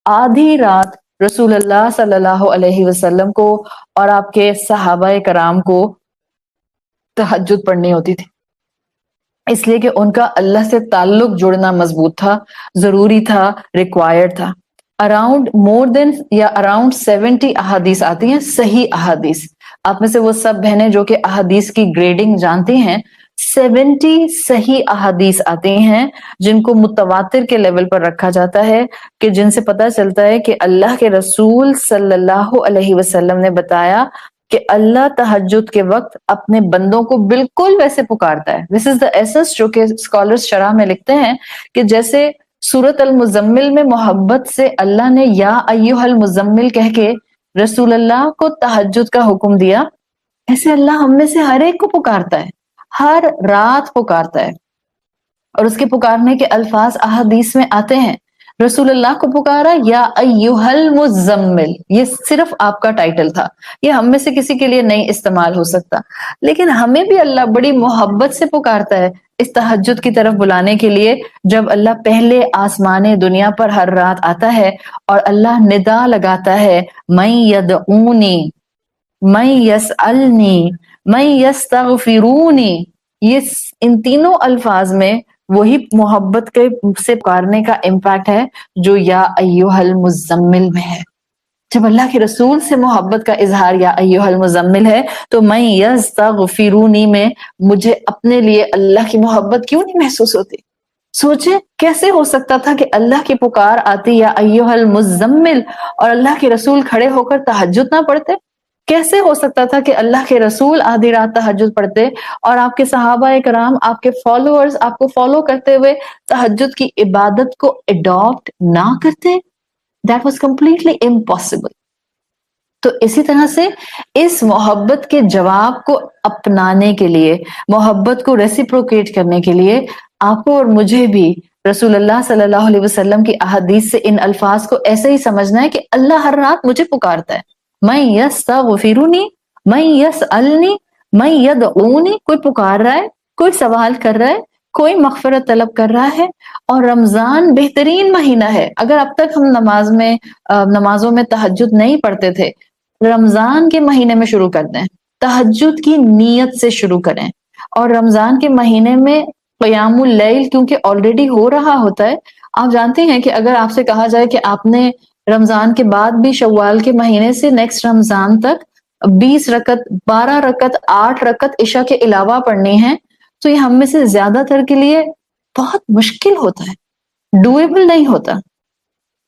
آدھی رات رسول اللہ صلی اللہ علیہ وسلم کو اور آپ کے صحابہ کرام کو تہجد پڑھنی ہوتی تھی، اس لیے کہ ان کا اللہ سے تعلق جڑنا مضبوط تھا، ضروری تھا، ریکوائرڈ تھا۔ اراؤنڈ مور دین یا اراؤنڈ 70 احادیث آتی ہیں، صحیح احادیث۔ آپ میں سے وہ سب بہنیں جو کہ احادیث کی گریڈنگ جانتی ہیں، 70 صحیح احادیث آتی ہیں جن کو متواتر کے لیول پر رکھا جاتا ہے، کہ جن سے پتہ چلتا ہے کہ اللہ کے رسول صلی اللہ علیہ وسلم نے بتایا کہ اللہ تہجد کے وقت اپنے بندوں کو بالکل ویسے پکارتا ہے۔ دس از دا ایسنس جو کہ اسکالرز شرح میں لکھتے ہیں کہ جیسے سورت المزمل میں محبت سے اللہ نے یا ایھا المزمل کہہ کے رسول اللہ کو تہجد کا حکم دیا، ایسے اللہ ہم میں سے ہر ایک کو پکارتا ہے، ہر رات پکارتا ہے، اور اس کے پکارنے کے الفاظ احادیث میں آتے ہیں۔ رسول اللہ کو پکارا یا ایھا المزمل، یہ صرف آپ کا ٹائٹل تھا، یہ ہم میں سے کسی کے لیے نہیں استعمال ہو سکتا، لیکن ہمیں بھی اللہ بڑی محبت سے پکارتا ہے اس تہجد کی طرف بلانے کے لیے، جب اللہ پہلے آسمان دنیا پر ہر رات آتا ہے اور اللہ ندا لگاتا ہے، من یدعونی، من یسألنی، من یستغفرونی۔ یہ ان تینوں الفاظ میں وہی محبت کے سے پکارنے کا امپیکٹ ہے جو یا ایھا المزمل میں ہے۔ جب اللہ کے رسول سے محبت کا اظہار یا ایھا المزمل ہے تو من یستغفرونی میں مجھے اپنے لیے اللہ کی محبت کیوں نہیں محسوس ہوتی؟ سوچیں کیسے ہو سکتا تھا کہ اللہ کی پکار آتی یا ایھا المزمل اور اللہ کے رسول کھڑے ہو کر تہجد نہ پڑھتے؟ کیسے ہو سکتا تھا کہ اللہ کے رسول آدھی رات تہجد پڑھتے اور آپ کے صحابہ کرام، آپ کے فالوورز آپ کو فالو کرتے ہوئے تہجد کی عبادت کو اڈاپٹ نہ کرتے؟ That was completely impossible۔ تو اسی طرح سے اس محبت کے جواب کو اپنانے کے لیے، محبت کو ریسیپروکیٹ کرنے کے لیے آپ کو اور مجھے بھی رسول اللہ صلی اللہ علیہ وسلم کی احادیث سے ان الفاظ کو ایسے ہی سمجھنا ہے کہ اللہ ہر رات مجھے پکارتا ہے، من یستغفرونی، من یسألنی، من یدعونی، کوئی پکار رہا ہے، کوئی سوال کر رہا ہے، کوئی مغفرت طلب کر رہا ہے۔ اور رمضان بہترین مہینہ ہے۔ اگر اب تک ہم نمازوں میں تہجد نہیں پڑھتے تھے، رمضان کے مہینے میں شروع کر دیں، تہجد کی نیت سے شروع کریں، اور رمضان کے مہینے میں قیام اللیل کیونکہ آلریڈی ہو رہا ہوتا ہے۔ آپ جانتے ہیں کہ اگر آپ سے کہا جائے کہ آپ نے رمضان کے بعد بھی شوال کے مہینے سے نیکسٹ رمضان تک 20 رکعت، 12 رکعت، 8 رکعت عشاء کے علاوہ پڑھنی ہے، تو یہ ہم میں سے زیادہ تر کے لیے بہت مشکل ہوتا ہے، ڈویبل نہیں ہوتا،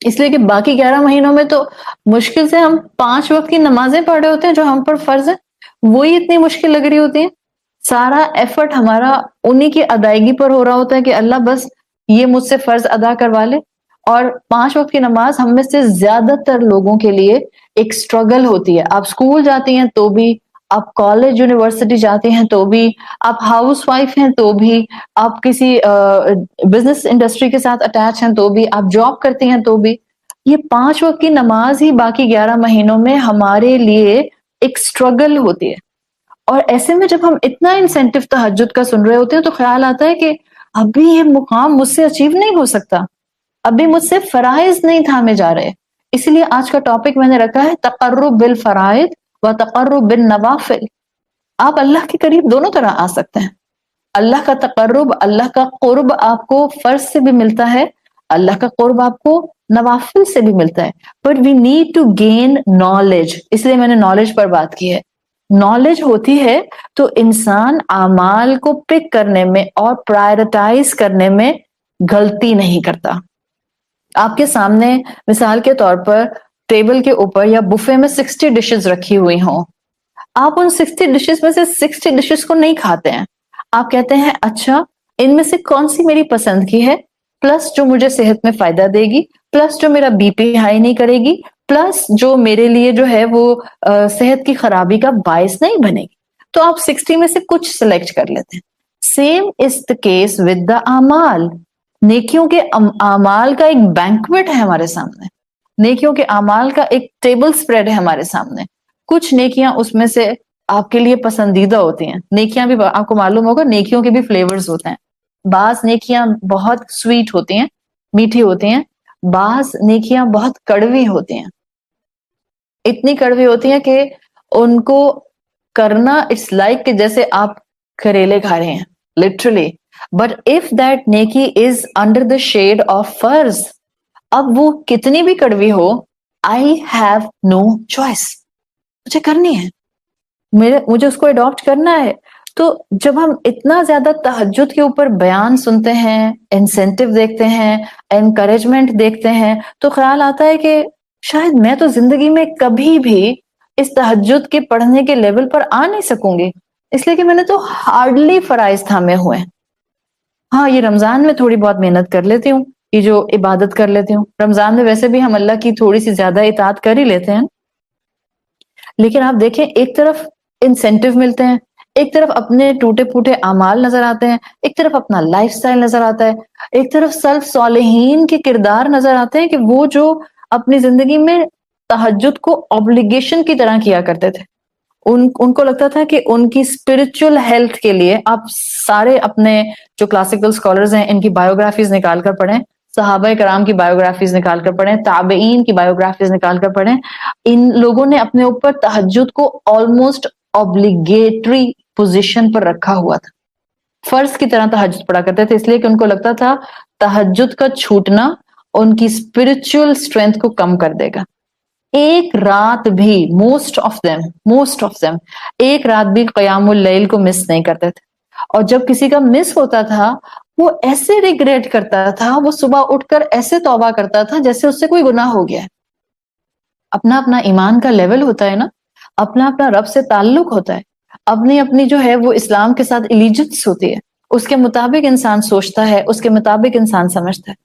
اس لیے کہ باقی 11 مہینوں میں تو مشکل سے ہم 5 وقت کی نمازیں پڑھ رہے ہوتے ہیں جو ہم پر فرض ہے، وہی اتنی مشکل لگ رہی ہوتی ہیں۔ سارا ایفرٹ ہمارا انہی کی ادائیگی پر ہو رہا ہوتا ہے کہ اللہ بس یہ مجھ سے فرض ادا کروا لے، اور 5 وقت کی نماز ہم میں سے زیادہ تر لوگوں کے لیے ایک سٹرگل ہوتی ہے۔ آپ سکول جاتی ہیں تو بھی، آپ کالج یونیورسٹی جاتی ہیں تو بھی، آپ ہاؤس وائف ہیں تو بھی، آپ کسی بزنس انڈسٹری کے ساتھ اٹیچ ہیں تو بھی، آپ جاب کرتی ہیں تو بھی، یہ 5 وقت کی نماز ہی باقی 11 مہینوں میں ہمارے لیے ایک سٹرگل ہوتی ہے۔ اور ایسے میں جب ہم اتنا انسینٹو تہجد کا سن رہے ہوتے ہیں تو خیال آتا ہے کہ ابھی یہ مقام مجھ سے اچیو نہیں ہو سکتا، ابھی مجھ سے فرائض نہیں تھامے جا رہے۔ اسی لیے آج کا ٹاپک میں نے رکھا ہے تقرب بالفرائض و تقرب بالنوافل۔ آپ اللہ کے قریب دونوں طرح آ سکتے ہیں۔ اللہ کا تقرب، اللہ کا قرب آپ کو فرض سے بھی ملتا ہے، اللہ کا قرب آپ کو نوافل سے بھی ملتا ہے، but we need to gain knowledge. اس لیے میں نے نالج پر بات کی ہے۔ نالج ہوتی ہے تو انسان اعمال کو پک کرنے میں اور پرائرٹائز کرنے میں غلطی نہیں کرتا۔ آپ کے سامنے مثال کے طور پر ٹیبل کے اوپر یا بفے میں 60 ڈشز رکھی ہوئی ہوں، آپ ان 60 ڈشز میں سے 60 ڈشز کو نہیں کھاتے ہیں، آپ کہتے ہیں اچھا ان میں سے کون سی میری پسند کی ہے، پلس جو مجھے صحت میں فائدہ دے گی، پلس جو میرا بی پی ہائی نہیں کرے گی، پلس جو میرے لیے جو ہے وہ صحت کی خرابی کا باعث نہیں بنے گی، تو آپ 60 میں سے کچھ سلیکٹ کر لیتے ہیں۔ Same is the case with the اعمال۔ نیکیوں کے اعمال کا ایک بینکوٹ ہے ہمارے سامنے، نیکیوں کے اعمال کا ایک ٹیبل سپریڈ ہے ہمارے سامنے۔ کچھ نیکیاں اس میں سے آپ کے لیے پسندیدہ ہوتی ہیں، نیکیاں بھی آپ کو معلوم ہوگا نیکیوں کے بھی فلیورز ہوتے ہیں، بعض نیکیاں بہت سویٹ ہوتی ہیں، میٹھی ہوتی ہیں، بعض نیکیاں بہت کڑوی ہوتی ہیں, اتنی کڑوی ہوتی ہیں کہ ان کو کرنا اٹس لائک کہ جیسے آپ کریلے کھا رہے ہیں لٹرلی. بٹ اف دیٹ نیکی is under the shade of فرض, اب وہ کتنی بھی کڑوی ہو, آئی ہیو نو چوائس, مجھے کرنی ہے, مجھے اس کو اڈاپٹ کرنا ہے. تو جب ہم اتنا زیادہ تہجد کے اوپر بیان سنتے ہیں, انسینٹیو دیکھتے ہیں, انکریجمنٹ دیکھتے ہیں, تو خیال آتا ہے کہ شاید میں تو زندگی میں کبھی بھی اس تہجد کے پڑھنے کے لیول پر آ نہیں سکوں گی, اس لیے کہ میں نے تو ہارڈلی فرائض تھامے ہوئے. ہاں, یہ رمضان میں تھوڑی بہت محنت کر لیتی ہوں, یہ جو عبادت کر لیتی ہوں. رمضان میں ویسے بھی ہم اللہ کی تھوڑی سی زیادہ اطاعت کر ہی لیتے ہیں, لیکن آپ دیکھیں ایک طرف انسینٹیو ملتے ہیں, ایک طرف اپنے ٹوٹے پھوٹے اعمال نظر آتے ہیں, ایک طرف اپنا لائف سٹائل نظر آتا ہے, ایک طرف سلف صالحین کے کردار نظر آتے ہیں کہ وہ جو اپنی زندگی میں تہجد کو obligation کی طرح کیا کرتے تھے. ان کو لگتا تھا کہ ان کی اسپرچل ہیلتھ کے لیے, آپ سارے اپنے جو کلاسیکل اسکالرز ہیں ان کی بایوگرافیز نکال کر پڑھیں, صحابہ کرام کی بایوگرافیز نکال کر پڑھیں, تابعین کی بایوگرافیز نکال کر پڑھیں, ان لوگوں نے اپنے اوپر تہجد کو آلموسٹ obligatory پوزیشن پر رکھا ہوا تھا, فرض کی طرح تہجد پڑھا کرتے تھے, اس لیے کہ ان کو لگتا تھا تہجد کا چھوٹنا ان کی اسپرچل اسٹرینتھ کو کم کر دے گا. ایک رات بھی موسٹ آف دیم ایک رات بھی قیام اللیل کو مس نہیں کرتے تھے, اور جب کسی کا مس ہوتا تھا وہ ایسے ریگریٹ کرتا تھا, وہ صبح اٹھ کر ایسے توبہ کرتا تھا جیسے اس سے کوئی گناہ ہو گیا ہے. اپنا اپنا ایمان کا لیول ہوتا ہے نا, اپنا اپنا رب سے تعلق ہوتا ہے, اپنی اپنی جو ہے وہ اسلام کے ساتھ ایلیجنس ہوتی ہے, اس کے مطابق انسان سوچتا ہے, اس کے مطابق انسان سمجھتا ہے.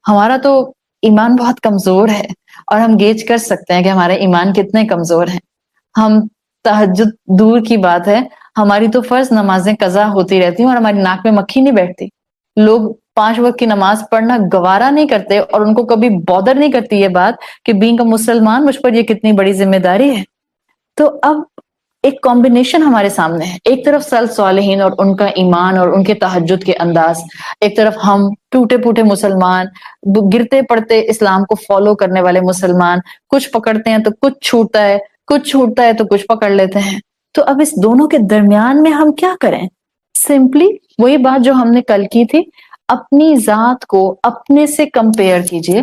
ہمارا تو ایمان بہت کمزور ہے, اور ہم گیج کر سکتے ہیں کہ ہمارے ایمان کتنے کمزور ہیں. ہم تہجد دور کی بات ہے, ہماری تو فرض نمازیں قضا ہوتی رہتی ہیں اور ہماری ناک میں مکھی نہیں بیٹھتی. لوگ 5 وقت کی نماز پڑھنا گوارا نہیں کرتے, اور ان کو کبھی بودر نہیں کرتی یہ بات کہ بینگ اے مسلمان مجھ پر یہ کتنی بڑی ذمہ داری ہے. تو اب ایک کمبینیشن ہمارے سامنے ہے, ایک طرف سلف صالحین اور ان کا ایمان اور ان کے تہجد کے انداز, ایک طرف ہم ٹوٹے پھوٹے مسلمان, گرتے پڑتے اسلام کو فالو کرنے والے مسلمان, کچھ پکڑتے ہیں تو کچھ چھوٹتا ہے, کچھ چھوٹتا ہے تو کچھ پکڑ لیتے ہیں. تو اب اس دونوں کے درمیان میں ہم کیا کریں؟ سمپلی وہی بات جو ہم نے کل کی تھی, اپنی ذات کو اپنے سے کمپیئر کیجئے,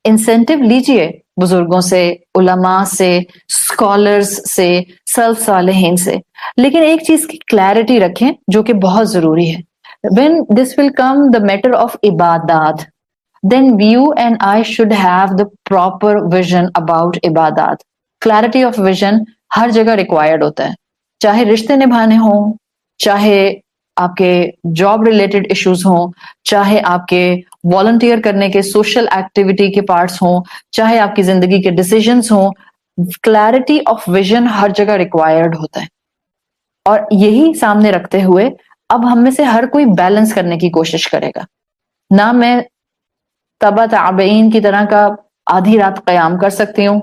انسینٹیو لیجئے بزرگوں سے, علماء سے, اسکالرز سے, سلف صالحین سے, لیکن ایک چیز کی کلیرٹی رکھیں جو کہ بہت ضروری ہے. when this will come the matter of ibadat, then you and I should have the proper vision about ibadat. clarity of vision ہر جگہ ریکوائرڈ ہوتا ہے, چاہے رشتے نبھانے ہوں, چاہے آپ کے جاب ریلیٹڈ ایشوز ہوں, چاہے آپ کے والنٹیئر کرنے کے سوشل ایکٹیویٹی کے پارٹس ہوں, چاہے آپ کی زندگی کے ڈیسیجنز ہوں, کلیرٹی آف ویژن ہر جگہ ریکوائرڈ ہوتا ہے. اور یہی سامنے رکھتے ہوئے اب ہم میں سے ہر کوئی بیلنس کرنے کی کوشش کرے گا. نہ میں تبع تابعین کی طرح کا آدھی رات قیام کر سکتی ہوں,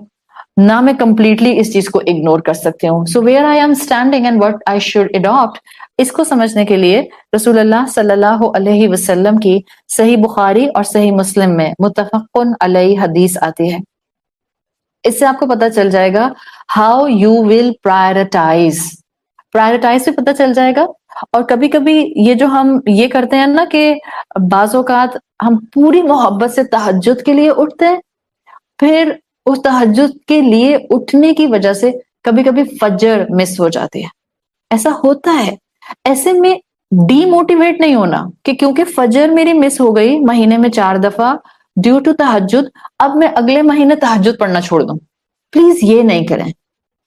نہ میں کمپلیٹلی اس چیز کو اگنور کر سکتی ہوں. So where I am standing and what I should adapt, اس کو سمجھنے کے لیے رسول اللہ صلی اللہ علیہ وسلم کی صحیح بخاری اور صحیح مسلم میں متفق علیہ حدیث آتی ہے. اس سے آپ کو پتہ چل جائے گا ہاؤ یو ول پرائرٹائز سے پتہ چل جائے گا. اور کبھی کبھی یہ جو ہم یہ کرتے ہیں نا کہ بعض اوقات ہم پوری محبت سے تہجد کے لیے اٹھتے ہیں, پھر اس تہجد کے لیے اٹھنے کی وجہ سے کبھی کبھی فجر مس ہو جاتی ہے. ایسا ہوتا ہے. ایسے میں ڈی موٹیویٹ نہیں ہونا کہ کیونکہ فجر میری مس ہو گئی مہینے میں 4 دفعہ ڈیو ٹو تہجد, اب میں اگلے مہینے تہجد پڑھنا چھوڑ دوں. پلیز یہ نہیں کریں,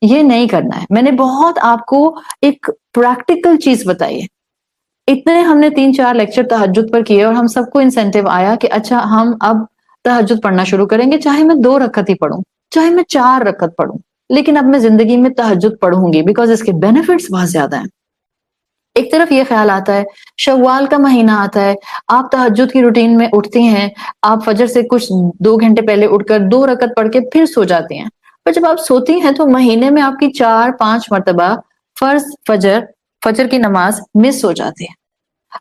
یہ نہیں کرنا ہے. میں نے بہت آپ کو ایک پریکٹیکل چیز بتائی ہے. اتنے ہم نے 3-4 لیکچر تہجد پر کیے اور ہم سب کو انسینٹیو آیا کہ اچھا ہم اب تہجد پڑھنا شروع کریں گے, چاہے میں 2 رکعت ہی پڑھوں, چاہے میں 4 رکعت پڑھوں, لیکن اب میں زندگی میں تہجد پڑھوں گی بیکاز اس کے بینیفٹس بہت زیادہ ہیں. ایک طرف یہ خیال آتا ہے, شوال کا مہینہ آتا ہے, آپ تہجد کی روٹین میں اٹھتی ہیں, آپ فجر سے کچھ 2 گھنٹے پہلے اٹھ کر 2 رکعت پڑھ کے پھر سو جاتی ہیں, پر جب آپ سوتی ہیں تو مہینے میں آپ کی 4-5 مرتبہ فرض فجر کی نماز مس ہو جاتی ہے.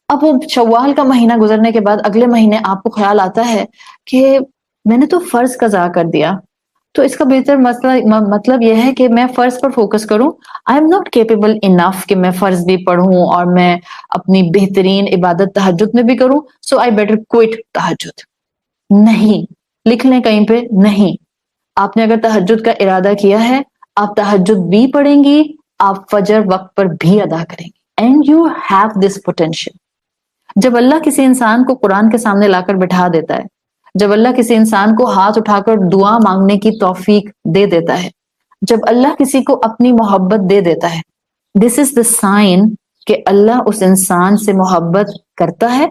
اب وہ شوال کا مہینہ گزرنے کے بعد اگلے مہینے آپ کو خیال آتا ہے کہ میں نے تو فرض قضا کر دیا، تو اس کا بہتر مسئلہ مطلب یہ ہے کہ میں فرض پر فوکس کروں. I am not capable enough کہ میں فرض بھی پڑھوں اور میں اپنی بہترین عبادت تہجد میں بھی کروں، سو آئی بیٹر کوئٹ تہجد. نہیں، لکھ لیں کہیں پہ، نہیں. آپ نے اگر تہجد کا ارادہ کیا ہے، آپ تہجد بھی پڑھیں گی، آپ فجر وقت پر بھی ادا کریں گی. And you have this potential. جب اللہ کسی انسان کو قرآن کے سامنے لا کر بٹھا دیتا ہے، جب اللہ کسی انسان کو ہاتھ اٹھا کر دعا مانگنے کی توفیق دے دیتا ہے، جب اللہ کسی کو اپنی محبت دے دیتا ہے، دس از دا سائن کہ اللہ اس انسان سے محبت کرتا ہے،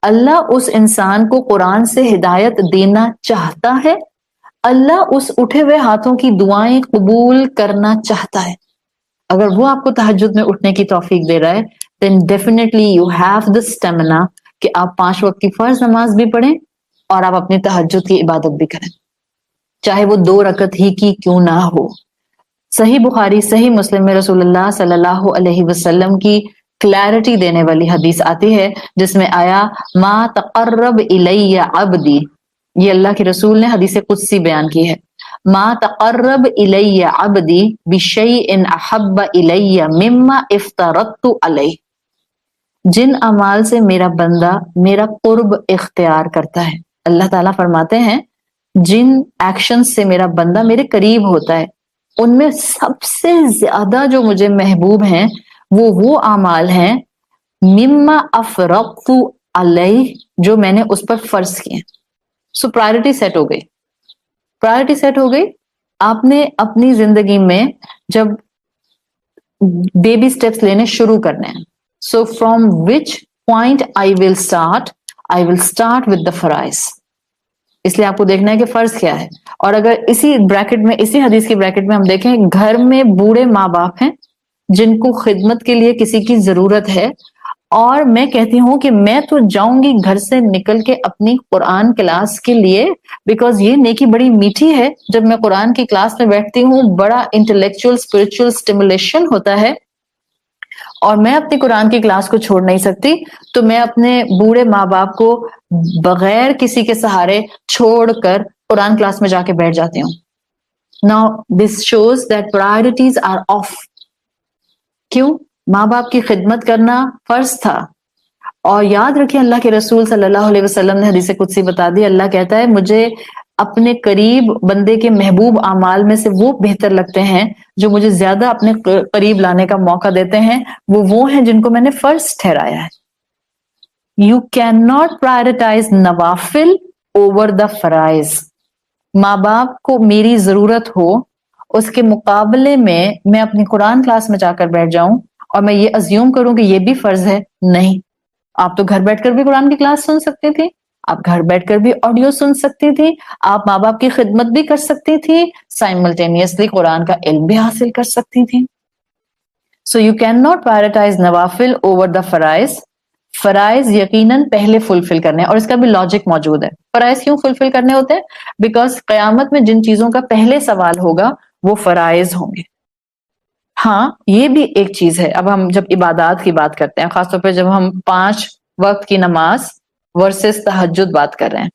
اللہ اس انسان کو قرآن سے ہدایت دینا چاہتا ہے، اللہ اس اٹھے ہوئے ہاتھوں کی دعائیں قبول کرنا چاہتا ہے. اگر وہ آپ کو تہجد میں اٹھنے کی توفیق دے رہا ہے then definitely you have the stamina کہ آپ 5 وقت کی فرض نماز بھی پڑھیں اور آپ اپنی تہجد کی عبادت بھی کریں، چاہے وہ 2 رکعت ہی کی کیوں نہ ہو. صحیح بخاری صحیح مسلم میں رسول اللہ صلی اللہ علیہ وسلم کی کلیرٹی دینے والی حدیث آتی ہے جس میں آیا ما تقرب الی عبدی، یہ اللہ کے رسول نے حدیث قدسی بیان کی ہے. ما تقرب الی عبدی بشیء احب الی مما افترضت علیہ، جن اعمال سے میرا بندہ میرا قرب اختیار کرتا ہے. اللہ تعالیٰ فرماتے ہیں جن ایکشن سے میرا بندہ میرے قریب ہوتا ہے ان میں سب سے زیادہ جو مجھے محبوب ہیں وہ اعمال ہیں مما افرضت علیہ، جو میں نے اس پر فرض کیے. سو پرائرٹی سیٹ ہو گئی، پرائرٹی سیٹ ہو گئی. آپ نے اپنی زندگی میں جب بیبی سٹیپس لینے شروع کرنے ہیں، so from which point I will start with the فرائض. اس لیے آپ کو دیکھنا ہے کہ فرض کیا ہے. اور اگر اسی بریکٹ میں، اسی حدیث کی بریکٹ میں ہم دیکھیں، گھر میں بوڑھے ماں باپ ہیں جن کو خدمت کے لیے کسی کی ضرورت ہے، اور میں کہتی ہوں کہ میں تو جاؤں گی گھر سے نکل کے اپنی قرآن کلاس کے لیے، بیکاز یہ نیکی بڑی میٹھی ہے. جب میں قرآن کی کلاس میں بیٹھتی ہوں بڑا انٹلیکچوئل اسپرچوئل اسٹیمولیشن ہوتا ہے، اور میں اپنی قرآن کی کلاس کو چھوڑ نہیں سکتی، تو میں اپنے بوڑھے ماں باپ کو بغیر کسی کے سہارے چھوڑ کر قرآن کلاس میں جا کے بیٹھ جاتی ہوں. Now this shows that priorities are off. کیوں؟ ماں باپ کی خدمت کرنا فرض تھا. اور یاد رکھیں اللہ کے رسول صلی اللہ علیہ وسلم نے حدیث قدسی بتا دی، اللہ کہتا ہے مجھے اپنے قریب بندے کے محبوب اعمال میں سے وہ بہتر لگتے ہیں جو مجھے زیادہ اپنے قریب لانے کا موقع دیتے ہیں، وہ ہیں جن کو میں نے فرض ٹھہرایا ہے. You cannot prioritize نوافل over the فرائض. ماں باپ کو میری ضرورت ہو، اس کے مقابلے میں اپنی قرآن کلاس میں جا کر بیٹھ جاؤں اور میں یہ ازیوم کروں کہ یہ بھی فرض ہے. نہیں، آپ تو گھر بیٹھ کر بھی قرآن کی کلاس سن سکتی تھی، آپ گھر بیٹھ کر بھی آڈیو سن سکتی تھی، آپ ماں باپ کی خدمت بھی کر سکتی تھی، سائملٹینیسلی قرآن کا علم بھی حاصل کر سکتی تھی. So you can not prioritize نوافل اوور دا فرائض. فرائض یقیناً پہلے فلفل کرنے، اور اس کا بھی لاجک موجود ہے. فرائض کیوں فلفل کرنے ہوتے ہیں؟ بیکاز قیامت میں جن چیزوں کا پہلے سوال ہوگا وہ فرائض ہوں گے. ہاں یہ بھی ایک چیز ہے. اب ہم جب عبادات کی بات کرتے ہیں، خاص طور پہ جب ہم 5 وقت کی نماز ورسز تہجد بات کر رہے ہیں،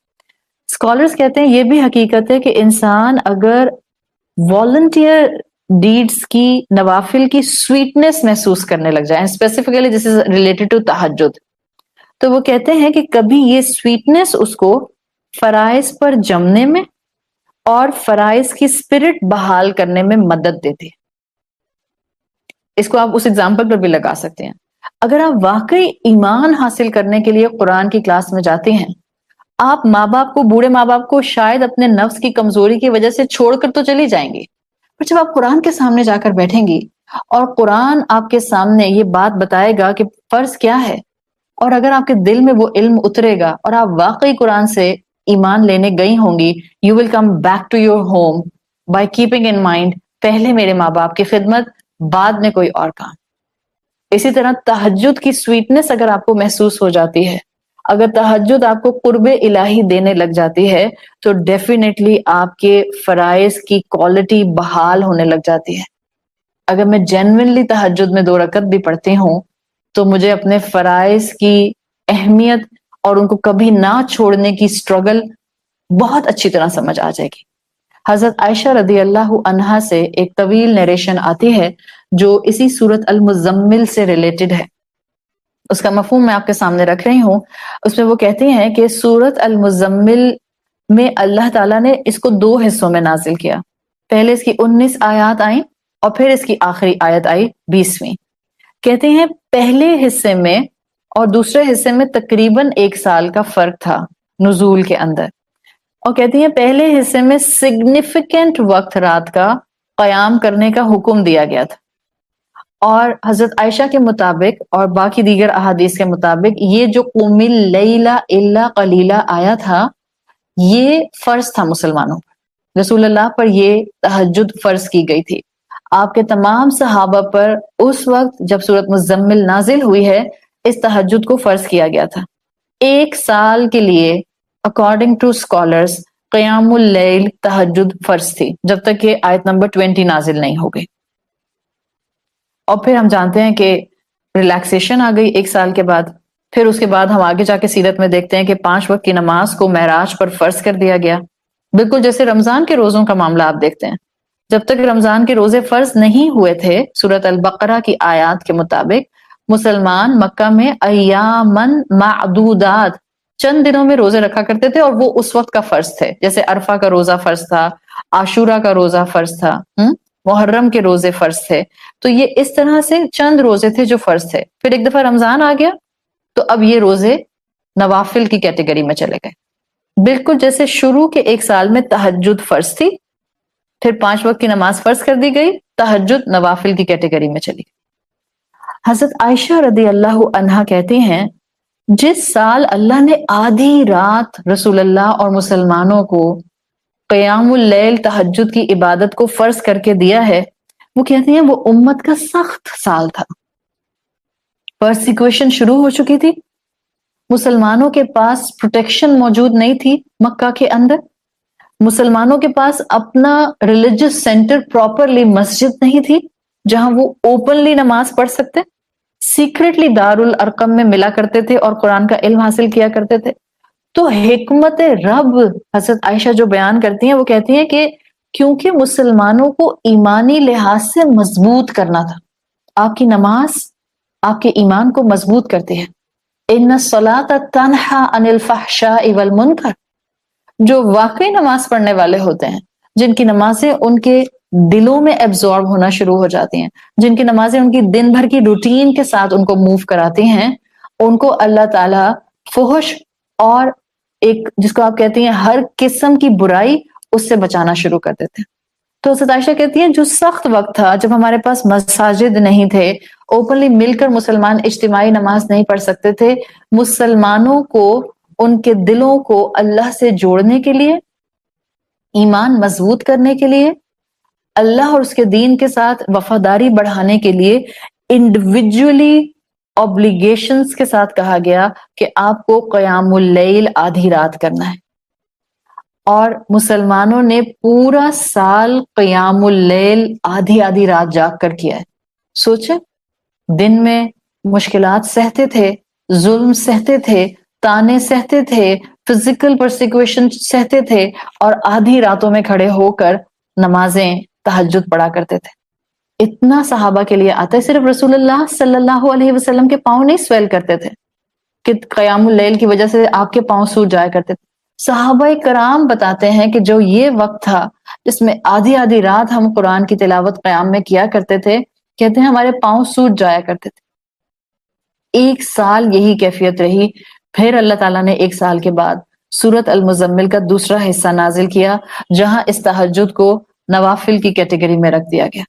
اسکالرز کہتے ہیں یہ بھی حقیقت ہے کہ انسان اگر والنٹیئر ڈیڈز کی، نوافل کی سویٹنس محسوس کرنے لگ جائے، specifically this is related to تہجد، تو وہ کہتے ہیں کہ کبھی یہ سویٹنس اس کو فرائض پر جمنے میں اور فرائض کی اسپرٹ بحال کرنے میں مدد دیتی ہے. اس کو آپ اس ایگزامپل پر بھی لگا سکتے ہیں. اگر آپ واقعی ایمان حاصل کرنے کے لیے قرآن کی کلاس میں جاتے ہیں، آپ ماں باپ کو، بوڑھے ماں باپ کو شاید اپنے نفس کی کمزوری کی وجہ سے چھوڑ کر تو چلی جائیں گی، پر جب آپ قرآن کے سامنے جا کر بیٹھیں گی اور قرآن آپ کے سامنے یہ بات بتائے گا کہ فرض کیا ہے، اور اگر آپ کے دل میں وہ علم اترے گا اور آپ واقعی قرآن سے ایمان لینے گئی ہوں گی، you will come back to your home by keeping in mind پہلے میرے ماں باپ کی خدمت، بعد میں کوئی اور کام. اسی طرح تہجد کی سویٹنس اگر آپ کو محسوس ہو جاتی ہے، اگر تہجد آپ کو قرب الہی دینے لگ جاتی ہے، تو ڈیفینیٹلی آپ کے فرائض کی کوالٹی بحال ہونے لگ جاتی ہے. اگر میں جینوینلی تہجد میں 2 رکعت بھی پڑھتی ہوں تو مجھے اپنے فرائض کی اہمیت اور ان کو کبھی نہ چھوڑنے کی سٹرگل بہت اچھی طرح سمجھ آ جائے گی۔ حضرت عائشہ رضی اللہ عنہا سے ایک طویل نیریشن آتی ہے جو اسی سورت المزمل سے ریلیٹڈ ہے، اس کا مفہوم میں آپ کے سامنے رکھ رہی ہوں۔ اس میں وہ کہتی ہیں کہ سورت المزمل میں اللہ تعالیٰ نے اس کو 2 حصوں میں نازل کیا، پہلے اس کی 19 آیات آئیں اور پھر اس کی آخری آیت آئی 20ویں۔ کہتے ہیں پہلے حصے میں اور دوسرے حصے میں تقریباً 1 سال کا فرق تھا نزول کے اندر، اور کہتی ہیں پہلے حصے میں سگنیفیکنٹ وقت رات کا قیام کرنے کا حکم دیا گیا تھا، اور حضرت عائشہ کے مطابق اور باقی دیگر احادیث کے مطابق یہ جو قم اللیل الا قلیلا آیا تھا یہ فرض تھا مسلمانوں پر، رسول اللہ پر یہ تہجد فرض کی گئی تھی، آپ کے تمام صحابہ پر اس وقت جب سورت مزمل نازل ہوئی ہے اس تہجد کو فرض کیا گیا تھا۔ 1 سال کے لیے اکارڈنگ ٹو اسکالرز قیام اللیل تہجد فرض تھی جب تک کہ آیت نمبر 20 نازل نہیں ہو گئی، اور پھر ہم جانتے ہیں کہ ریلیکسیشن آ گئی 1 سال کے بعد۔ پھر اس کے بعد ہم آگے جا کے سیرت میں دیکھتے ہیں کہ 5 وقت کی نماز کو معراج پر فرض کر دیا گیا، بالکل جیسے رمضان کے روزوں کا معاملہ آپ دیکھتے ہیں، جب تک رمضان کے روزے فرض نہیں ہوئے تھے سورت البقرہ کی آیات کے مطابق مسلمان مکہ میں ایامن معدودات چند دنوں میں روزے رکھا کرتے تھے، اور وہ اس وقت کا فرض تھے، جیسے عرفہ کا روزہ فرض تھا، عاشورہ کا روزہ فرض تھا، محرم کے روزے فرض تھے، تو یہ اس طرح سے چند روزے تھے جو فرض تھے۔ پھر ایک دفعہ رمضان آ گیا تو اب یہ روزے نوافل کی کیٹیگری میں چلے گئے، بالکل جیسے شروع کے 1 سال میں تہجد فرض تھی، پھر 5 وقت کی نماز فرض کر دی گئی، تہجد نوافل کی کیٹیگری میں چلی گئی۔ حضرت عائشہ رضی اللہ عنہا کہتی ہیں جس سال اللہ نے آدھی رات رسول اللہ اور مسلمانوں کو قیام اللیل تہجد کی عبادت کو فرض کر کے دیا ہے، وہ کہتی ہیں وہ امت کا سخت سال تھا، پرسیکویشن شروع ہو چکی تھی، مسلمانوں کے پاس پروٹیکشن موجود نہیں تھی مکہ کے اندر، مسلمانوں کے پاس اپنا ریلیجس سینٹر پراپرلی مسجد نہیں تھی جہاں وہ اوپنلی نماز پڑھ سکتے، سیکرٹلی دار الارقم میں ملا کرتے تھے اور قرآن کا علم حاصل کیا کرتے تھے۔ تو حکمت رب حضرت عائشہ جو بیان کرتی ہیں وہ کہتی ہیں کہ کیونکہ مسلمانوں کو ایمانی لحاظ سے مضبوط کرنا تھا، آپ کی نماز آپ کے ایمان کو مضبوط کرتی ہے، ان الصلاۃ تنہی عن الفحشاء والمنکر، جو واقعی نماز پڑھنے والے ہوتے ہیں، جن کی نمازیں ان کے دلوں میں ایبزارب ہونا شروع ہو جاتی ہیں، جن کی نمازیں ان کی دن بھر کی روٹین کے ساتھ ان کو موو کراتی ہیں، ان کو اللہ تعالی فحش اور ایک جس کو آپ کہتی ہیں ہر قسم کی برائی اس سے بچانا شروع کر دیتے ہیں۔ تو حضرت عائشہ کہتی ہیں جو سخت وقت تھا جب ہمارے پاس مساجد نہیں تھے، اوپنلی مل کر مسلمان اجتماعی نماز نہیں پڑھ سکتے تھے، مسلمانوں کو ان کے دلوں کو اللہ سے جوڑنے کے لیے، ایمان مضبوط کرنے کے لیے، اللہ اور اس کے دین کے ساتھ وفاداری بڑھانے کے لیے انڈیویجولی اوبلیگیشنز کے ساتھ کہا گیا کہ آپ کو قیام اللیل آدھی رات کرنا ہے، اور مسلمانوں نے پورا سال قیام اللیل آدھی آدھی رات جاگ کر کیا ہے۔ سوچیں دن میں مشکلات سہتے تھے، ظلم سہتے تھے، تانے سہتے تھے، فزیکل پرسیکویشن سہتے تھے، اور آدھی راتوں میں کھڑے ہو کر نمازیں تہجد پڑھا کرتے تھے۔ اتنا صحابہ کے لیے آتا ہے، صرف رسول اللہ صلی اللہ علیہ وسلم کے پاؤں نہیں سویل کرتے تھے کہ قیام اللیل کی وجہ سے آپ کے پاؤں سوج جایا کرتے تھے، صحابہ کرام بتاتے ہیں کہ جو یہ وقت تھا جس میں آدھی آدھی رات ہم قرآن کی تلاوت قیام میں کیا کرتے تھے، کہتے ہیں ہمارے پاؤں سوج جایا کرتے تھے۔ 1 سال یہی کیفیت رہی، پھر اللہ تعالیٰ نے 1 سال کے بعد سورت المزمل کا دوسرا حصہ نازل کیا جہاں اس تہجد کو نوافل کی کیٹیگری میں رکھ دیا گیا۔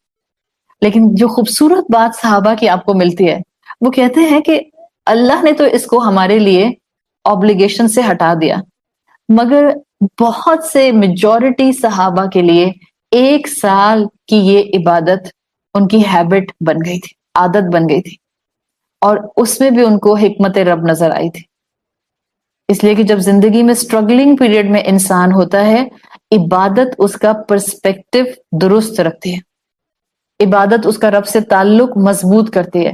لیکن جو خوبصورت بات صحابہ کی آپ کو ملتی ہے وہ کہتے ہیں کہ اللہ نے تو اس کو ہمارے لیے اوبلیگیشن سے ہٹا دیا، مگر بہت سے میجورٹی صحابہ کے لیے 1 سال کی یہ عبادت ان کی ہیبٹ بن گئی تھی، عادت بن گئی تھی، اور اس میں بھی ان کو حکمت رب نظر آئی تھی۔ اس لیے کہ جب زندگی میں سٹرگلنگ پیریڈ میں انسان ہوتا ہے، عبادت اس کا پرسپیکٹو درست رکھتی ہے، عبادت اس کا رب سے تعلق مضبوط کرتی ہے،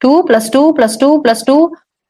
2 + 2 + 2 + 2,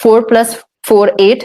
4+4 8,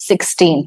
16।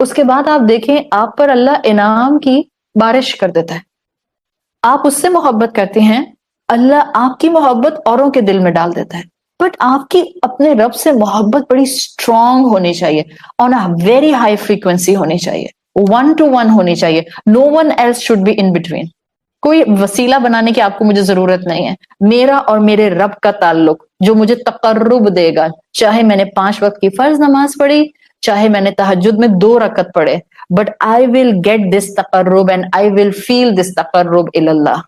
اس کے بعد آپ دیکھیں آپ پر اللہ انعام کی بارش کر دیتا ہے، آپ اس سے محبت کرتے ہیں، اللہ آپ کی محبت اوروں کے دل میں ڈال دیتا ہے. بٹ آپ کی اپنے رب سے محبت بڑی اسٹرانگ ہونی چاہیے، on a very high frequency ہونی چاہیے، 1 to 1 ہونی چاہیے. No one else should be in between. کوئی وسیلہ بنانے کی آپ کو مجھے ضرورت نہیں ہے. میرا اور میرے رب کا تعلق جو مجھے تقرب دے گا، چاہے میں نے 5 وقت کی فرض نماز پڑھی، چاہے میں نے تہجد میں 2 رکعت پڑھے، but I will get this تقرب اینڈ آئی ول فیل دس تقرب الی اللہ.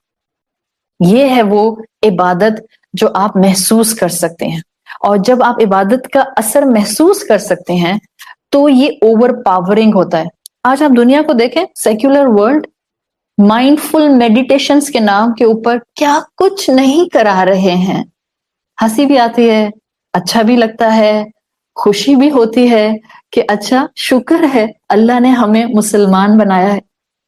یہ ہے وہ عبادت جو آپ محسوس کر سکتے ہیں، اور جب آپ عبادت کا اثر محسوس کر سکتے ہیں تو یہ اوور پاورنگ ہوتا ہے. آج آپ دنیا کو دیکھیں، سیکولر ورلڈ مائنڈ فل میڈیٹیشنز کے نام کے اوپر کیا کچھ نہیں کرا رہے ہیں. ہنسی بھی آتی ہے، اچھا بھی لگتا ہے، خوشی بھی ہوتی ہے کہ اچھا شکر ہے اللہ نے ہمیں مسلمان بنایا ہے.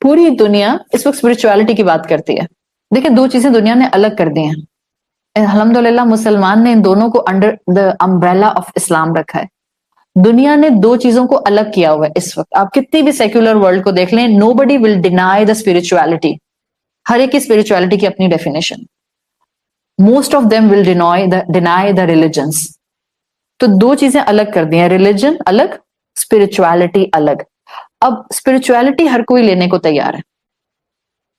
پوری دنیا اس وقت اسپرچوالٹی کی بات کرتی ہے. دیکھیں 2 چیزیں دنیا نے الگ کر دی ہیں. الحمدللہ مسلمان نے ان دونوں کو انڈر دا امبریلا آف اسلام رکھا ہے. دنیا نے 2 چیزوں کو الگ کیا ہوا ہے اس وقت. آپ کتنی بھی سیکولر ورلڈ کو دیکھ لیں، نو بڈی ول ڈینائی دا اسپرچوالٹی. ہر ایک کی اسپرچوالٹی کی اپنی definition. Most of them will deny the religions. تو 2 چیزیں الگ کر دی ہیں، ریلیجن الگ، اسپرچوالٹی الگ. اب اسپرچوالٹی ہر کوئی لینے کو تیار ہے،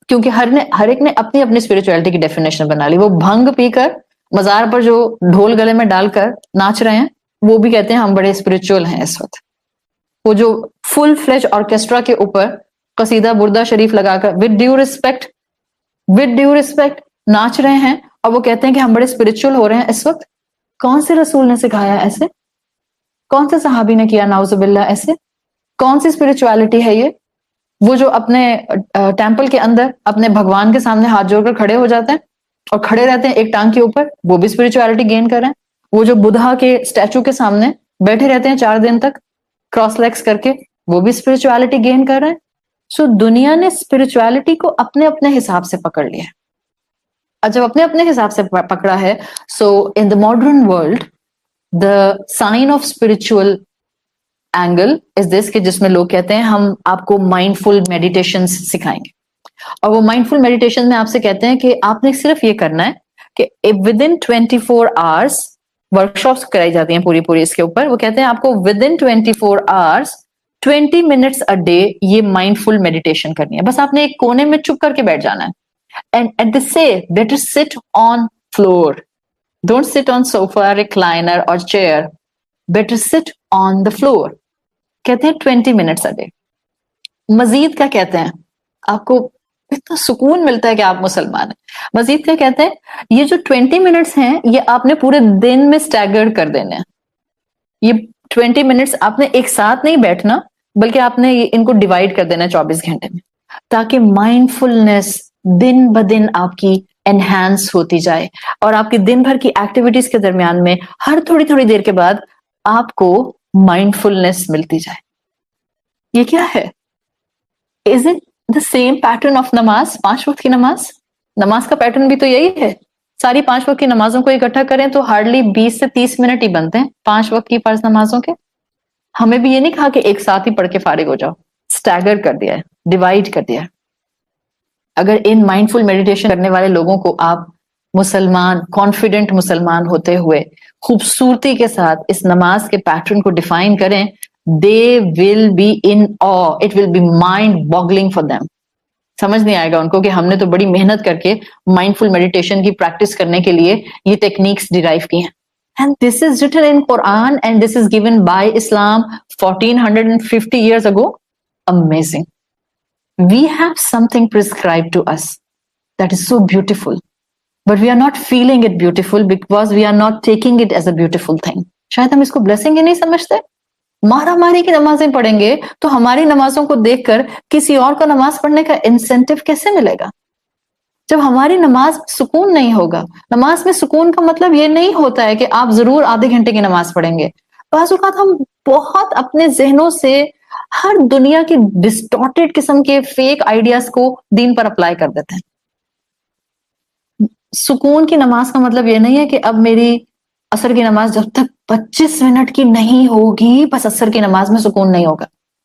کیونکہ ہر ایک نے اپنی اپنی اسپرچوالٹی کی ڈیفینیشن بنا لی. وہ بھنگ پی کر مزار پر جو ڈھول گلے میں ڈال کر ناچ رہے ہیں، وہ بھی کہتے ہیں ہم بڑے اسپرچول ہیں اس وقت. وہ جو فل فلیج آرکیسٹرا کے اوپر قصیدہ بردہ شریف لگا کر ود ڈیو ریسپیکٹ ناچ رہے ہیں، اور وہ کہتے ہیں کہ ہم بڑے اسپرچول ہو رہے ہیں اس وقت. کون سے رسول نے سکھایا ایسے؟ کون سے صحابی نے کیا نعوذ باللہ ایسے؟ کون سی اسپرچوالٹی ہے یہ؟ وہ جو اپنے ٹیمپل کے اندر اپنے بھگوان کے سامنے ہاتھ جوڑ کر کھڑے ہو جاتے ہیں اور کھڑے رہتے ہیں ایک ٹانگ کے اوپر، وہ بھی اسپرچوالٹی گین کر رہے ہیں. وہ جو بدھا کے اسٹیچو کے سامنے بیٹھے رہتے ہیں 4 دن تک کراس لیگز کر کے، وہ بھی اسپرچوالٹی گین کر رہے ہیں. سو دنیا نے اسپرچوالٹی کو اپنے اپنے حساب سے پکڑ لیا ہے. اور جب اپنے اپنے حساب سے پکڑا ہے، so in the modern world the sign of spiritual angle is this, کہ جس میں لوگ کہتے ہیں ہم آپ کو مائنڈ فل میڈیٹیشن سکھائیں گے. اور وہ مائنڈ فل میڈیٹیشن میں آپ سے کہتے ہیں کہ آپ نے صرف یہ کرنا ہے کہ ود ان 24 hours ورکشاپس کرائی جاتی ہیں پوری اس کے اوپر. وہ کہتے ہیں آپ کو with in 24 hours 20 minutes a day یہ مائنڈ فل میڈیٹیشن کرنی ہے. بس آپ نے ایک کونے میں چپ کر کے بیٹھ جانا ہے. And at the say, better sit on floor. Don't sit on sofa, recliner or chair. Better sit on the floor. کہتے ہیں 20 minutes a day. مزید کیا کہتے ہیں؟ آپ کو اتنا سکون ملتا ہے کہ آپ مسلمان ہیں. مزید کیا کہتے ہیں؟ یہ جو 20 منٹس ہیں یہ آپ نے پورے دن میں سٹیگرڈ کر دینے ہیں. یہ 20 منٹس آپ نے ایک ساتھ نہیں بیٹھنا، بلکہ آپ نے ان کو ڈیوائڈ کر دینا 24 گھنٹے میں، تاکہ مائنڈ فلنس دن بدن آپ کی انہینس ہوتی جائے، اور آپ کی دن بھر کی ایکٹیویٹیز کے درمیان میں ہر تھوڑی دیر کے بعد آپ کو مائنڈ فلنس ملتی جائے. یہ کیا ہے؟ Is it the same pattern of نماز؟ 5 وقت کی نماز کا پیٹرن بھی تو یہی ہے. ساری 5 وقت کی نمازوں کو اکٹھا کریں تو ہارڈلی 20 سے 30 منٹ ہی بنتے ہیں 5 وقت کی فرض نمازوں کے. ہمیں بھی یہ نہیں کہا کہ ایک ساتھ ہی پڑھ کے فارغ ہو جاؤ، سٹیگر کر دیا ہے، ڈیوائڈ کر دیا ہے. اگر ان مائنڈ فل میڈیٹیشن کرنے والے لوگوں کو آپ مسلمان، کانفیڈنٹ مسلمان ہوتے ہوئے خوبصورتی کے ساتھ اس نماز کے پیٹرن کو ڈیفائن کریں، they will be in awe. It will be mind boggling for them. سمجھ نہیں آئے گا ان کو کہ ہم نے تو بڑی محنت کر کے مائنڈ فل میڈیٹیشن کی پریکٹس کرنے کے لیے یہ ٹیکنیکس ڈیرائیو کی ہیں. And this is written in Quran and this is given by Islam 1450 years ago. Amazing. We have something prescribed to us that is so beautiful, but we are not feeling it beautiful because we are not taking it as a beautiful thing. شاید ہم اس کو blessing ہی نہیں سمجھتے. مارا ماری کی نمازیں پڑھیں گے تو ہماری نمازوں کو دیکھ کر کسی اور کو نماز پڑھنے کا انسینٹیو کیسے ملے گا؟ جب ہماری نماز سکون نہیں ہوگا. نماز میں سکون کا مطلب یہ نہیں ہوتا ہے کہ آپ ضرور آدھے گھنٹے کی نماز پڑھیں گے. بعض اوقات ہم بہت اپنے ذہنوں سے ہر دنیا کی ڈسٹارٹیڈ قسم کے فیک آئیڈیاز کو دین پر اپلائی کر دیتے ہیں. سکون کی نماز کا مطلب یہ نہیں ہے کہ اب میری عصر کی نماز جب تک 25 منٹ کی نہیں ہوگی بس عصر کی نماز میں سکون نہیں ہوگا.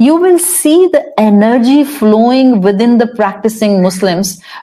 You will see the energy flowing within the practicing Muslims,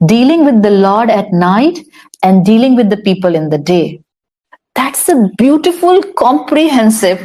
Dealing with the Lord at night and dealing with the people in the day. That's a beautiful, comprehensive,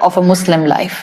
of a Muslim life.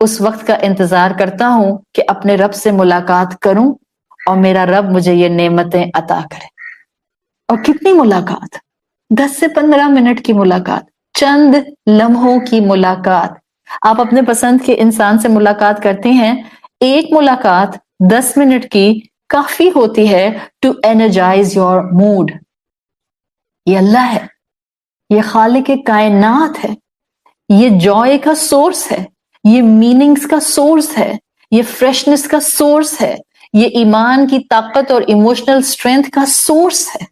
اس وقت کا انتظار کرتا ہوں کہ اپنے رب سے ملاقات کروں اور میرا رب مجھے یہ نعمتیں عطا کرے. اور کتنی ملاقات، 10 سے 15 منٹ کی ملاقات، چند لمحوں کی ملاقات. آپ اپنے پسند کے انسان سے ملاقات کرتے ہیں، ایک ملاقات 10 منٹ کی کافی ہوتی ہے ٹو انرجائز یور موڈ. یہ اللہ ہے، یہ خالق کائنات ہے، یہ جوائے کا سورس ہے، یہ میننگز کا سورس ہے، یہ فریشنس کا سورس ہے، یہ ایمان کی طاقت اور ایموشنل اسٹرینتھ کا سورس ہے.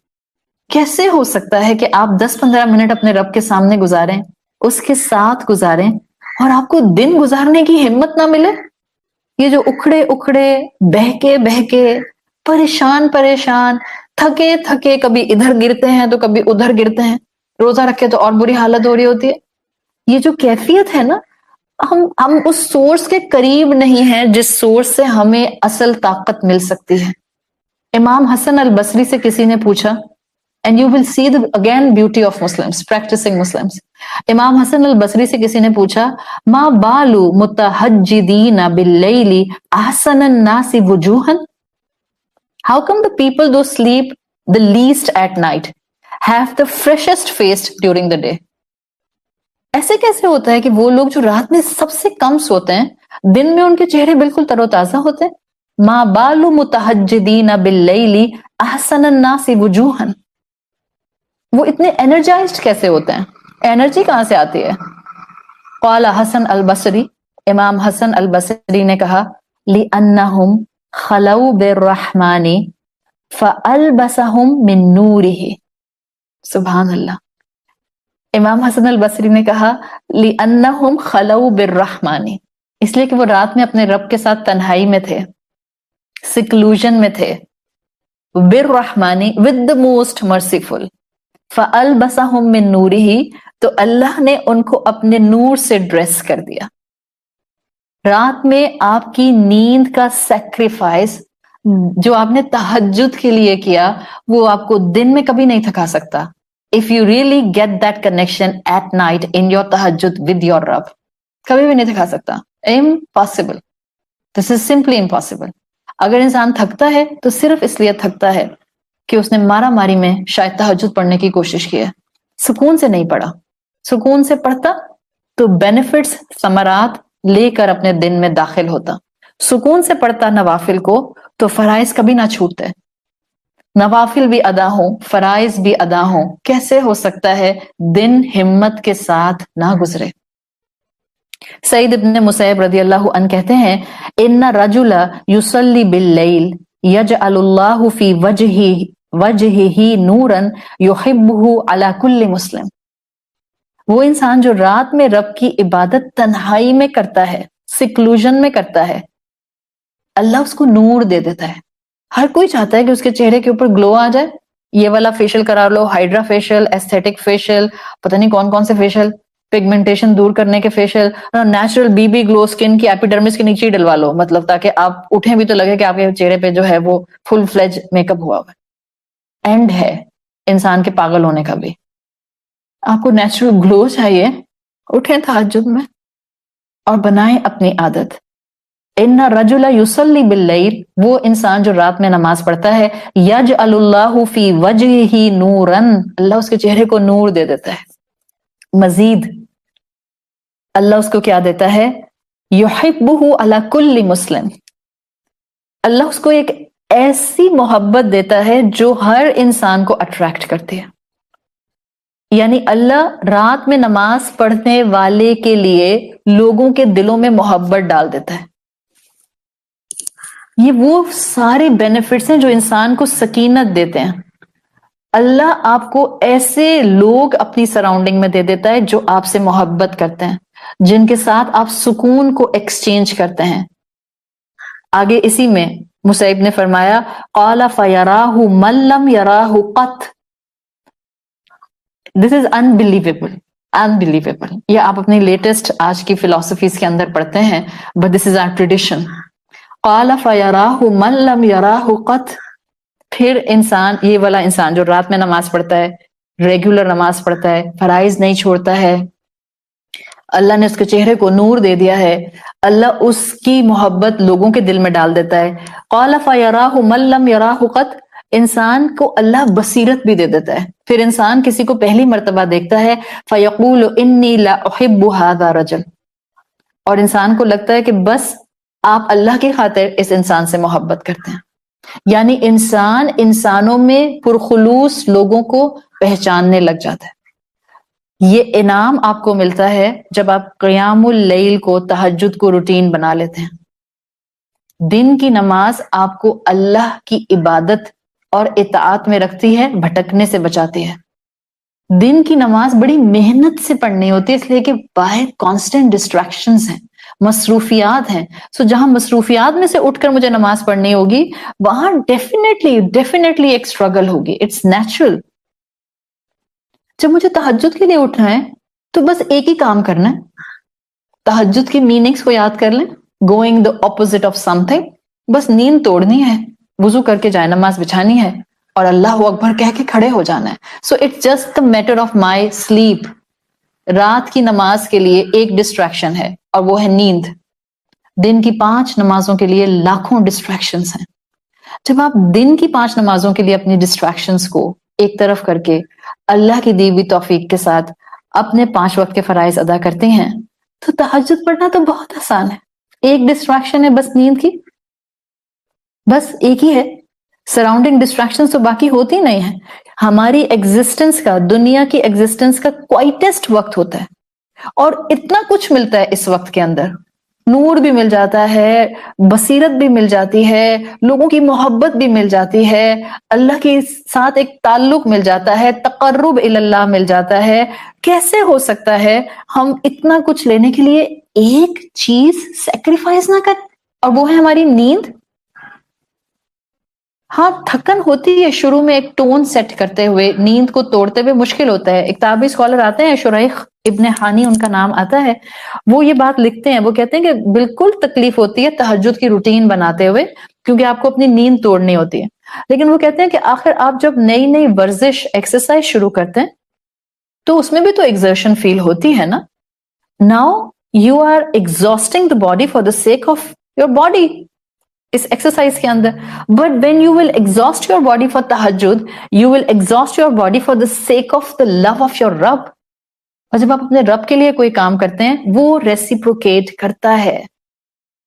کیسے ہو سکتا ہے کہ آپ 10-15 منٹ اپنے رب کے سامنے گزاریں، اس کے ساتھ گزاریں، اور آپ کو دن گزارنے کی ہمت نہ ملے؟ یہ جو اکھڑے اکھڑے، بہکے پریشان تھکے تھکے، کبھی ادھر گرتے ہیں تو کبھی ادھر گرتے ہیں، روزہ رکھے تو اور بری حالت ہو رہی ہوتی ہے. یہ جو کیفیت ہے نا، ہم اس سورس کے قریب نہیں ہیں جس سورس سے ہمیں اصل طاقت مل سکتی ہے. امام حسن البصری سے کسی نے پوچھا، and you will see the again beauty of Muslims, practicing Muslims. امام حسن البصری سے کسی نے پوچھا، ما بالو متہجدین باللیل احسن الناس وجوہا. How come the people who sleep the least at night have the freshest face during the day? ایسے کیسے ہوتا ہے کہ وہ لوگ جو رات میں سب سے کم سوتے ہیں، دن میں ان کے چہرے بالکل تر و تازہ ہوتے ہیں؟ ما بالو متہجدین باللیل احسن الناس وجوہا. وہ اتنے انرجائزڈ کیسے ہوتے ہیں؟ انرجی کہاں سے آتی ہے؟ قال حسن البصری، امام حسن البصری نے کہا، لِأَنَّهُمْ خَلَوْا بِالرَّحْمَنِ فَأَلْبَسَهُمْ مِن نُورِهِ. سبحان اللہ. امام حسن البصری نے کہا لِأَنَّهُمْ خَلَوْا بِالرَّحْمَنِ، اس لیے کہ وہ رات میں اپنے رب کے ساتھ تنہائی میں تھے، سیکلوژن میں تھے. بِالرَّحْمَنِ with the most merciful. فَأَلْبَسَهُمْ مِن نُورِهِ، تو اللہ نے ان کو اپنے نور سے ڈریس کر دیا. رات میں آپ کی نیند کا سیکریفائس جو آپ نے تہجد کے لیے کیا، وہ آپ کو دن میں کبھی نہیں تھکا سکتا. If you really get that connection at night in your tahajjud with your Rabb, کبھی بھی نہیں تھکا سکتا. Impossible. This is simply impossible. اگر انسان تھکتا ہے تو صرف اس لیے تھکتا ہے کہ اس نے مارا ماری میں شاید تہجد پڑھنے کی کوشش کی ہے، سکون سے نہیں پڑھا. سکون سے پڑھتا تو بینیفٹس، ثمرات لے کر اپنے دن میں داخل ہوتا. سکون سے پڑھتا نوافل کو تو فرائض کبھی نہ چھوٹتے. نوافل بھی ادا ہوں، فرائض بھی ادا ہوں، کیسے ہو سکتا ہے دن ہمت کے ساتھ نہ گزرے؟ سعید ابن مسیب رضی اللہ عنہ کہتے ہیں، ان رجل یصلی باللیل یجعل اللہ فی وجہہ نورا یحبہ علی کل مسلم. وہ انسان جو رات میں رب کی عبادت تنہائی میں کرتا ہے، سیکلوژن میں کرتا ہے، اللہ اس کو نور دے دیتا ہے. ہر کوئی چاہتا ہے کہ اس کے چہرے کے اوپر گلو آ جائے. یہ والا فیشل کرا لو، ہائیڈرا فیشل، ایستھیٹک فیشل، پتہ نہیں کون کون سے فیشل، پگمنٹیشن دور کرنے کے facial, natural B B glow skin کی ایپیڈرمس کے نیچے ہی ڈلوا لو، مطلب تاکہ آپ اٹھیں بھی تو لگے کہ آپ کے چہرے پہ جو ہے وہ فل فلیج میک اپ ہوا ہوا ہے. اینڈ ہے انسان کے پاگل ہونے کا بھی. آپ کو نیچرل گلو چاہیے، اٹھیں تہجد میں اور بنائیں اپنی عادت. ان رجل یصلی باللیل، وہ انسان جو رات میں نماز پڑھتا ہے، یجعل اللہ فی وجہہ نورا، اللہ اس کے چہرے کو نور دے دیتا ہے. مزید اللہ اس کو کیا دیتا ہے؟ یحبہ علی کل مسلم، اللہ اس کو ایک ایسی محبت دیتا ہے جو ہر انسان کو اٹریکٹ کرتی ہے. یعنی اللہ رات میں نماز پڑھنے والے کے لیے لوگوں کے دلوں میں محبت ڈال دیتا ہے. یہ وہ سارے بینیفٹس ہیں جو انسان کو سکینت دیتے ہیں. اللہ آپ کو ایسے لوگ اپنی سراؤنڈنگ میں دے دیتا ہے جو آپ سے محبت کرتے ہیں، جن کے ساتھ آپ سکون کو ایکسچینج کرتے ہیں. آگے اسی میں مسیب نے فرمایا، قال فیراہ من لم یراہ قط. دس از unbelievable. یہ آپ اپنی لیٹسٹ آج کی فلسفیز کے اندر پڑھتے ہیں، but this is our tradition. قال فیراہ من لم یراہ قط. پھر انسان، یہ والا انسان جو رات میں نماز پڑھتا ہے، ریگولر نماز پڑھتا ہے، فرائض نہیں چھوڑتا ہے، اللہ نے اس کے چہرے کو نور دے دیا ہے، اللہ اس کی محبت لوگوں کے دل میں ڈال دیتا ہے. قال فیراہ من لم یراہ قط، انسان کو اللہ بصیرت بھی دے دیتا ہے. پھر انسان کسی کو پہلی مرتبہ دیکھتا ہے فیقول انی لا احب ھذا رجل، اور انسان کو لگتا ہے کہ بس آپ اللہ کی خاطر اس انسان سے محبت کرتے ہیں. یعنی انسان انسانوں میں پرخلوص لوگوں کو پہچاننے لگ جاتا ہے. یہ انعام آپ کو ملتا ہے جب آپ قیام اللیل کو، تہجد کو روٹین بنا لیتے ہیں. دن کی نماز آپ کو اللہ کی عبادت اور اطاعت میں رکھتی ہے، بھٹکنے سے بچاتی ہے. دن کی نماز بڑی محنت سے پڑھنی ہوتی ہے، اس لیے کہ باہر کانسٹنٹ ڈسٹریکشنز ہیں، مصروفیات ہیں. سو جہاں مصروفیات میں سے اٹھ کر مجھے نماز پڑھنی ہوگی، وہاں ڈیفینیٹلی ایک اسٹرگل ہوگی. It's natural. جب مجھے تہجد کے لیے اٹھنا ہے تو بس ایک ہی کام کرنا ہے، تہجد کی میننگز کو یاد کر لیں. Going the opposite of some thing, بس نیند توڑنی ہے، وضو کر کے جائے نماز بچھانی ہے اور اللہ اکبر کہہ کے کھڑے ہو جانا ہے. So it's just the matter of my sleep. رات کی نماز کے لیے ایک ڈسٹریکشن ہے اور وہ ہے نیند. دن کی 5 نمازوں کے لیے لاکھوں ڈسٹریکشنز ہیں. جب آپ دن کی 5 نمازوں کے لیے اپنی ڈسٹریکشنز کو ایک طرف کر کے اللہ کی دی ہوئی توفیق کے ساتھ اپنے 5 وقت کے فرائض ادا کرتے ہیں تو تہجد پڑھنا تو بہت آسان ہے. ایک ڈسٹریکشن ہے بس نیند کی، بس ایک ہی ہے. سراؤنڈنگ ڈسٹریکشن تو باقی ہوتی نہیں ہیں. ہماری ایگزسٹنس کا، دنیا کی ایگزسٹنس کا کوائٹسٹ وقت ہوتا ہے اور اتنا کچھ ملتا ہے اس وقت کے اندر. نور بھی مل جاتا ہے، بصیرت بھی مل جاتی ہے، لوگوں کی محبت بھی مل جاتی ہے، اللہ کے ساتھ ایک تعلق مل جاتا ہے، تقرب اللہ مل جاتا ہے. کیسے ہو سکتا ہے ہم اتنا کچھ لینے کے لیے ایک چیز سیکریفائز نہ کریں، اور وہ ہے ہماری نیند. ہاں تھکن ہوتی ہے شروع میں، ایک ٹون سیٹ کرتے ہوئے نیند کو توڑتے ہوئے مشکل ہوتا ہے. ایک تابعی اسکالر آتے ہیں، شریح ابن حانی ان کا نام آتا ہے، وہ یہ بات لکھتے ہیں، وہ کہتے ہیں کہ بالکل تکلیف ہوتی ہے تہجد کی روٹین بناتے ہوئے، کیونکہ آپ کو اپنی نیند توڑنی ہوتی ہے. لیکن وہ کہتے ہیں کہ آخر آپ جب نئی نئی ورزش، ایکسرسائز شروع کرتے ہیں تو اس میں بھی تو ایگزرشن فیل ہوتی ہے نا. Now you are exhausting the body for the sake of your body اس ایکسرسائز کے اندر. But when you will exhaust your body for تہجد، you will exhaust your body for the sake of the love of your رب. اور جب آپ اپنے رب کے لیے کوئی کام کرتے ہیں وہ ریسیپروکیٹ کرتا ہے،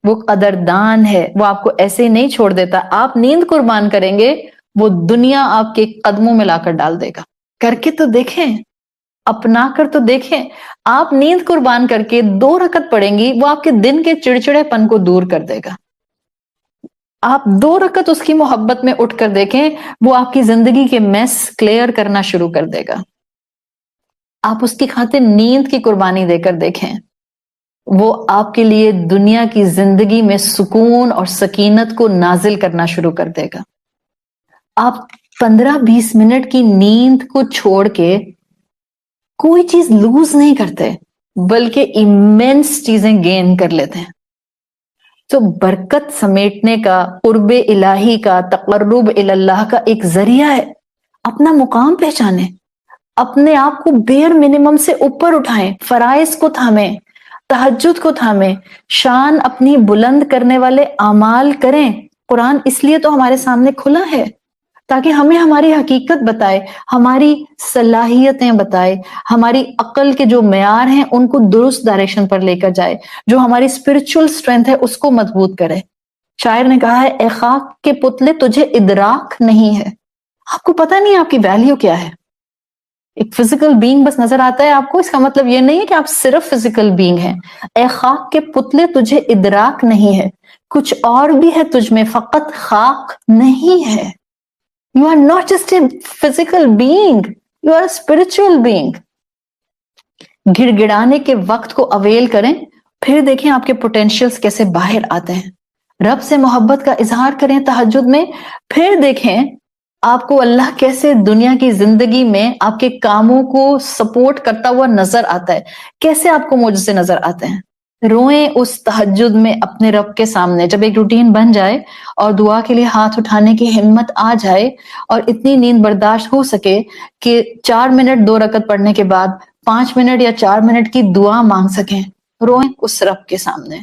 وہ قدردان ہے، وہ آپ کو ایسے ہی نہیں چھوڑ دیتا. آپ نیند قربان کریں گے، وہ دنیا آپ کے قدموں میں لا کر ڈال دے گا. کر کے تو دیکھیں، اپنا کر تو دیکھیں. آپ نیند قربان کر کے 2 رکعت پڑھیں گی، وہ آپ کے دن کے چڑچڑے پن کو دور کر دے گا. آپ 2 رکعت اس کی محبت میں اٹھ کر دیکھیں، وہ آپ کی زندگی کے میس کلیئر کرنا شروع کر دے گا. آپ اس کی خاطر نیند کی قربانی دے کر دیکھیں، وہ آپ کے لیے دنیا کی زندگی میں سکون اور سکینت کو نازل کرنا شروع کر دے گا. آپ 15-20 منٹ کی نیند کو چھوڑ کے کوئی چیز لوز نہیں کرتے، بلکہ ایمنس چیزیں گین کر لیتے ہیں. تو برکت سمیٹنے کا، قرب الہی کا، تقرب اللہ کا ایک ذریعہ ہے. اپنا مقام پہچانیں، اپنے آپ کو بیر منیمم سے اوپر اٹھائیں، فرائض کو تھامیں، تہجد کو تھامیں، شان اپنی بلند کرنے والے اعمال کریں. قرآن اس لیے تو ہمارے سامنے کھلا ہے تاکہ ہمیں ہماری حقیقت بتائے، ہماری صلاحیتیں بتائے، ہماری عقل کے جو معیار ہیں ان کو درست ڈائریکشن پر لے کر جائے، جو ہماری اسپرچل اسٹرینتھ ہے اس کو مضبوط کرے. شاعر نے کہا ہے، اے خاک کے پتلے تجھے ادراک نہیں ہے. آپ کو پتہ نہیں آپ کی ویلیو کیا ہے. ایک فزیکل بینگ بس نظر آتا ہے آپ کو، اس کا مطلب یہ نہیں ہے کہ آپ صرف فزیکل بینگ ہیں. اے خاک کے پتلے تجھے ادراک نہیں ہے، کچھ اور بھی ہے تجھ میں، فقط خاک نہیں ہے. You are not just a physical being, you are a spiritual being. گڑ گڑانے کے وقت کو اویل کریں، پھر دیکھیں آپ کے پوٹینشیلز کیسے باہر آتے ہیں. رب سے محبت کا اظہار کریں تہجد میں، پھر دیکھیں آپ کو اللہ کیسے دنیا کی زندگی میں آپ کے کاموں کو سپورٹ کرتا ہوا نظر آتا ہے، کیسے آپ کو معجزے نظر آتے ہیں. روئیں اس تہجد میں اپنے رب کے سامنے. جب ایک روٹین بن جائے اور دعا کے لیے ہاتھ اٹھانے کی ہمت آ جائے اور اتنی نیند برداشت ہو سکے کہ 4 منٹ 2 رکعت پڑھنے کے بعد 5 منٹ یا 4 منٹ کی دعا مانگ سکیں، روئیں اس رب کے سامنے،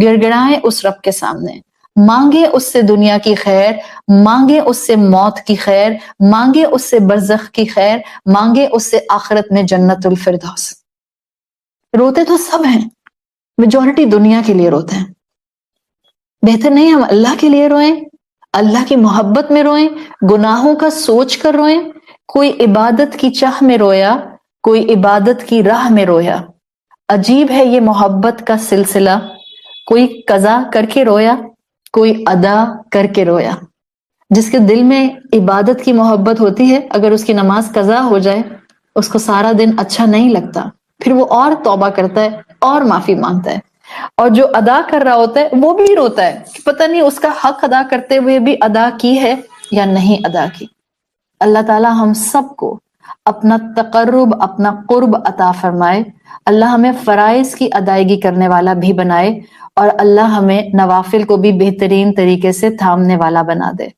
گڑ گڑائیں اس رب کے سامنے، مانگے اس سے دنیا کی خیر، مانگے اس سے موت کی خیر، مانگے اس سے برزخ کی خیر، مانگے اس سے آخرت میں جنت الفردوس۔ روتے تو سب ہیں، میجورٹی دنیا کے لیے روتے ہیں، بہتر نہیں ہم اللہ کے لیے روئیں، اللہ کی محبت میں روئیں، گناہوں کا سوچ کر روئیں؟ کوئی عبادت کی چاہ میں رویا، کوئی عبادت کی راہ میں رویا۔ عجیب ہے یہ محبت کا سلسلہ، کوئی قضا کر کے رویا، کوئی ادا کر کے رویا۔ جس کے دل میں عبادت کی محبت ہوتی ہے، اگر اس کی نماز قضا ہو جائے اس کو سارا دن اچھا نہیں لگتا، پھر وہ اور توبہ کرتا ہے اور معافی مانگتا ہے، اور جو ادا کر رہا ہوتا ہے وہ بھی روتا ہے کہ پتہ نہیں اس کا حق ادا کرتے ہوئے بھی ادا کی ہے یا نہیں ادا کی۔ اللہ تعالی ہم سب کو اپنا تقرب، اپنا قرب عطا فرمائے، اللہ ہمیں فرائض کی ادائیگی کرنے والا بھی بنائے، اور اللہ ہمیں نوافل کو بھی بہترین طریقے سے تھامنے والا بنا دے۔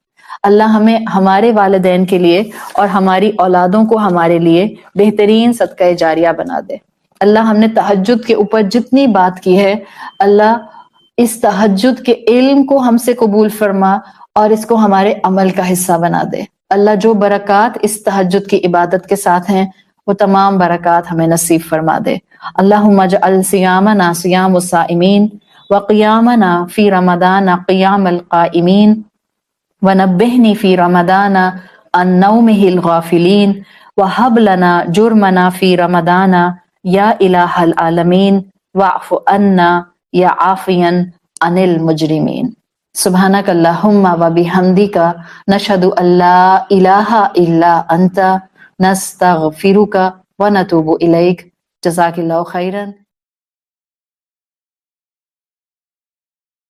اللہ ہمیں ہمارے والدین کے لیے اور ہماری اولادوں کو ہمارے لیے بہترین صدقہ جاریہ بنا دے۔ اللہ ہم نے تہجد کے اوپر جتنی بات کی ہے، اللہ اس تہجد کے علم کو ہم سے قبول فرما اور اس کو ہمارے عمل کا حصہ بنا دے۔ اللہ جو برکات اس تہجد کی عبادت کے ساتھ ہیں وہ تمام برکات ہمیں نصیب فرما دے۔ اللہم اجعل صیامنا صیام الصائمین وقیامنا فی رمضان قیام القائمین ونبہنی فی رمضان عن نومہ الغافلین وہب لنا جرمنا فی رمضان یا الہ العالمین واعف عنا یا عافیا عن المجرمین۔ سبحانک اللہم و بحمدک نشہد ان لا الہ الا انت نستغفرک ونتوب الیک۔ جزاک اللہ خیرا۔